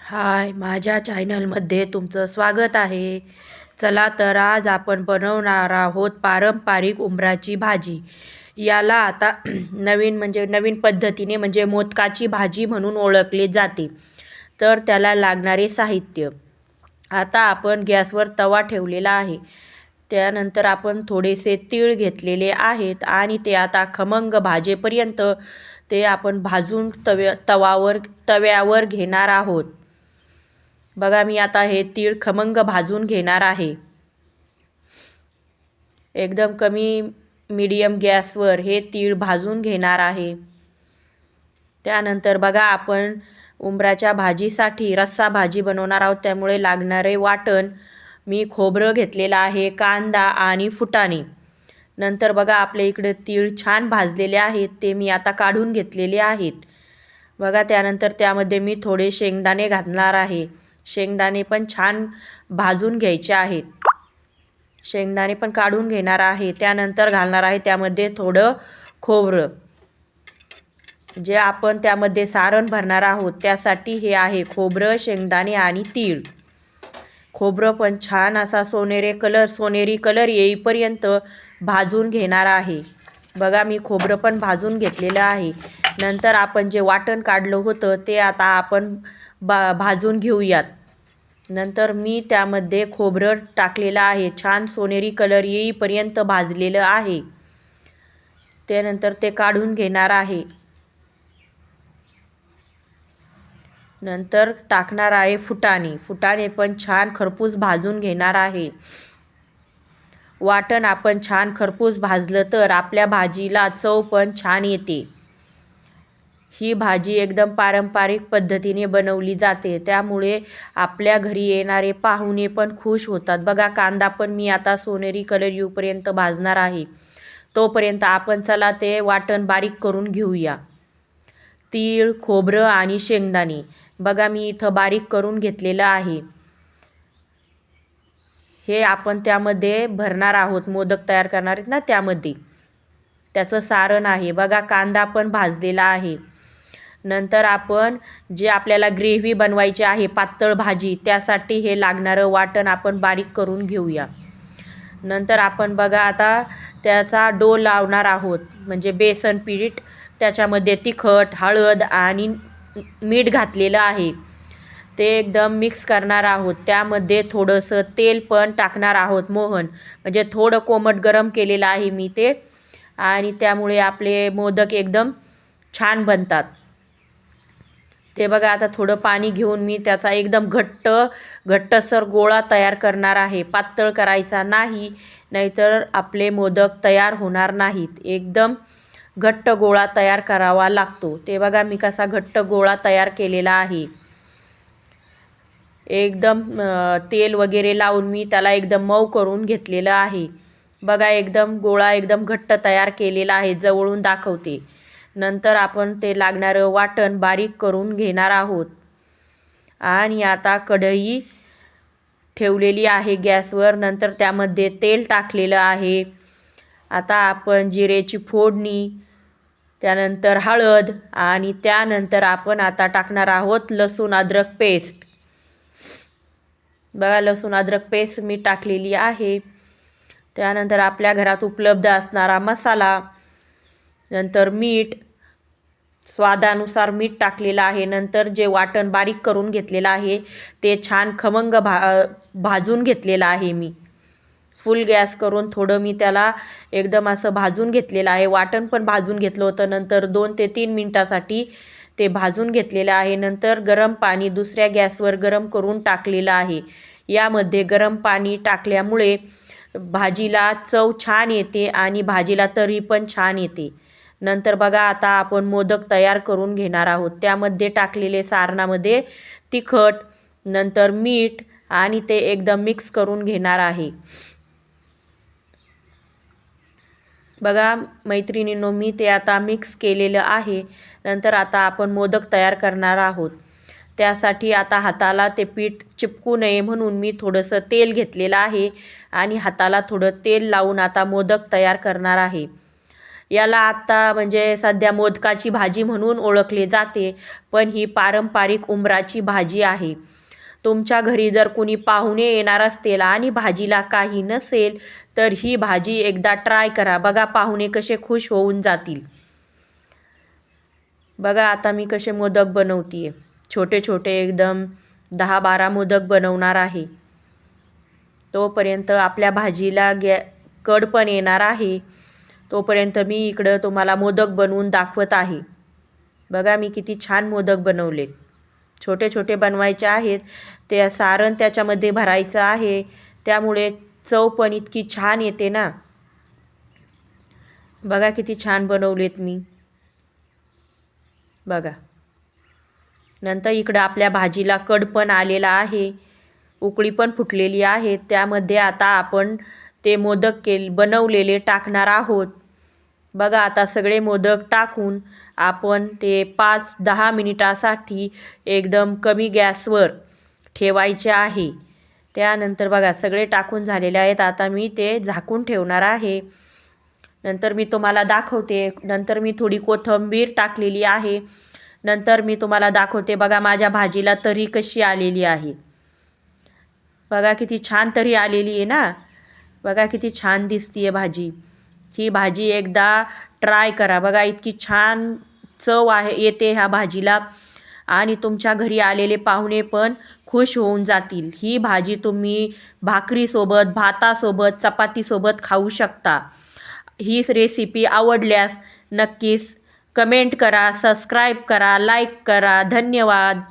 हाय, माझ्या चॅनलमध्ये तुमचं स्वागत आहे. चला तर आज आपण बनवणार आहोत पारंपरिक उंबराची भाजी. याला आता नवीन पद्धतीने म्हणजे मोदकाची भाजी म्हणून ओळखले जाते. तर त्याला लागणारे साहित्य. आता आपण गॅसवर तवा ठेवलेला आहे. त्यानंतर आपण थोडेसे तीळ घेतलेले आहेत आणि ते आता खमंग भाजेपर्यंत ते आपण भाजून तव्यावर घेणार आहोत. बघा, मी आता हे तीळ खमंग भाजून घेणार आहे. एकदम कमी मीडियम गॅसवर हे तीळ भाजून घेणार आहे. त्यानंतर बघा, आपण उंबराच्या भाजीसाठी रस्सा भाजी बनवणार आहोत. त्यामुळे लागणारे वाटण मी खोबरं घेतलेलं आहे, कांदा आणि फुटाणे. नंतर बघा, आपल्या इकडे तीळ छान भाजलेले आहेत, ते मी आता काढून घेतलेले आहेत. बघा, त्यानंतर त्यामध्ये मी थोडे शेंगदाणे घालणार आहे. शेंगदाणे पण छान भाजून घ्यायचे आहेत. शेंगदाणे पण काढून घेणार आहे. त्यानंतर घालणार आहे त्यामध्ये थोडं खोबरं, जे आपण त्यामध्ये सारण भरणार आहोत त्यासाठी हे आहे खोबरं, शेंगदाणे आणि तीळ. खोबरं पण छान असा सोनेरी कलर येईपर्यंत भाजून घेणार आहे. बघा, मी खोबरं पण भाजून घेतलेलं आहे. नंतर आपण जे वाटण काढलं होतं ते आता आपण भाजून घेऊयात. नंतर मी त्यामध्ये खोबरं टाकलेलं आहे. छान सोनेरी कलर येईपर्यंत भाजलेलं आहे. त्यानंतर ते काढून घेणार आहे. नंतर टाकणार आहे फुटाणे पण छान खरपूस भाजून घेणार आहे. वाटण आपण छान खरपूस भाजलं तर आपल्या भाजीला चव पण छान येते. ही भाजी एकदम पारंपरिक पद्धतीने बनवली जाते, त्यामुळे आपल्या घरी येणारे पाहुणे पण खुश होतात. बघा, कांदा पण मी आता सोनेरी कलर येऊपर्यंत भाजणार आहे. तोपर्यंत आपण चला ते वाटण बारीक करून घेऊया. तीळ, खोबरं आणि शेंगदाणे बघा, मी इथं बारीक करून घेतलेलं आहे. हे आपण त्यामध्ये भरणार आहोत. मोदक तयार करणार आहेत ना, त्यामध्ये त्याचं सारण आहे. बघा, कांदा पण भाजलेला आहे. नंतर आपण जे आपल्याला ग्रेव्ही बनवायची आहे, पातळ भाजी, त्यासाठी हे लागणारं वाटण आपण बारीक करून घेऊया. नंतर आपण बघा आता त्याचा डो लावणार आहोत, म्हणजे बेसन पीठ. त्याच्यामध्ये तिखट, हळद आणि मीठ घातलेलं आहे. ते एकदम मिक्स करणार आहोत. त्यामध्ये थोडंसं तेल पण टाकणार आहोत, म्हणजे थोडं कोमट गरम केलेलं आहे मी ते, आणि त्यामुळे आपले मोदक एकदम छान बनतात. ते बघा, आता थोडं पाणी घेऊन मी त्याचा एकदम घट्टसर गोळा तयार करणार आहे. पातळ करायचा नाही, नाहीतर आपले मोदक तयार होणार नाहीत. एकदम घट्ट गोळा तयार करावा लागतो. ते बघा, मी कसा घट्ट गोळा तयार केलेला आहे. एकदम तेल वगैरे लावून मी त्याला एकदम मऊ करून घेतलेलं आहे. बघा, एकदम गोळा एकदम घट्ट तयार केलेला आहे. जवळून दाखवते. नंतर आपण ते लागणारं वाटण बारीक करून घेणार आहोत. आणि आता कढई ठेवलेली आहे गॅसवर. नंतर त्यामध्ये तेल टाकलेलं आहे. आता आपण जिरेची फोडणी, त्यानंतर हळद, आणि त्यानंतर आपण आता टाकणार आहोत लसूण अद्रक पेस्ट. बघा, लसूण अद्रक पेस्ट मी टाकलेली आहे. त्यानंतर आपल्या घरात उपलब्ध असणारा मसाला, नंतर मीठ, स्वादानुसार मीठ टाकलेलं आहे. नंतर जे वाटण बारीक करून घेतलेलं आहे ते छान खमंग भाजून घेतलेलं आहे मी. फुल गॅस करून थोडं मी त्याला एकदम असं भाजून घेतलेलं आहे. वाटण पण भाजून घेतलं होतं. नंतर 2 ते 3 मिनिटासाठी ते भाजून घेतलेलं आहे. नंतर गरम पाणी दुसऱ्या गॅसवर गरम करून टाकलेलं आहे. यामध्ये गरम पाणी टाकल्यामुळे भाजीला चव छान येते आणि भाजीला तर्री पण छान येते. नंतर बघा, आता आपण मोदक तयार करून घेणार आहोत. त्यामध्ये टाकलेले सारणामध्ये तिखट, नंतर मीठ, आणि ते एकदम मिक्स करून घेणार आहे. बघा मैत्रिणींनो, मी ते आता मिक्स केलेलं आहे. नंतर आता आपण मोदक तयार करणार आहोत. त्यासाठी आता हाताला ते पीठ चिपकू नये म्हणून मी थोडंसं तेल घेतलेलं आहे आणि हाताला थोडं तेल लावून आता मोदक तयार करणार आहे. याला आत्ता म्हणजे सध्या मोदकाची भाजी म्हणून ओळखले जाते, पण ही पारंपरिक उंबराची भाजी आहे. तुमच्या घरी जर कुणी पाहुणे येणार असतील आणि भाजीला काही नसेल तर ही भाजी एकदा ट्राय करा. बघा पाहुणे कसे खुश होऊन जातील. बघा आता मी कसे मोदक बनवते. छोटे छोटे एकदम 10-12 मोदक बनवणार आहे. तोपर्यंत आपल्या भाजीला कड पण येणार आहे. तोपर्यंत मी इकडं तुम्हाला मोदक बनवून दाखवत आहे. बघा मी किती छान मोदक बनवलेत. छोटे छोटे बनवायचे आहेत. ते सारण त्याच्यामध्ये भरायचं आहे, त्यामुळे चव पण इतकी छान येते ना. बघा किती छान बनवलेत मी. बघा नंतर इकडं आपल्या भाजीला कड पण आलेला आहे, उकळी पण फुटलेली आहे. त्यामध्ये आता आपण ते मोदक बनवलेले टाकणार आहोत. बघा आता सगळे मोदक टाकून आपण ते 5-10 मिनिटासाठी एकदम कमी गॅसवर ठेवायचे आहे. त्यानंतर बघा सगळे टाकून झालेले आहेत. आता मी ते झाकून ठेवणार आहे. नंतर मी तुम्हाला दाखवते. नंतर मी थोडी कोथिंबीर टाकलेली आहे. नंतर मी तुम्हाला दाखवते. बघा माझ्या भाजीला तरी कशी आलेली आहे. बघा किती छान तरी आलेली आहे ना. बघा किती छान दिसतीये भाजी. ही भाजी एकदा ट्राय करा. बघा इतकी छान चव येते ह्या भाजीला आणि तुमच्या घरी आलेले पाहुणे पण खुश होऊन जातील. ही भाजी तुम्ही भाकरीसोबत, भातासोबत, चपातीसोबत खाऊ शकता. ही रेसिपी आवडल्यास नक्कीच कमेंट करा, सबस्क्राईब करा, लाईक करा. धन्यवाद.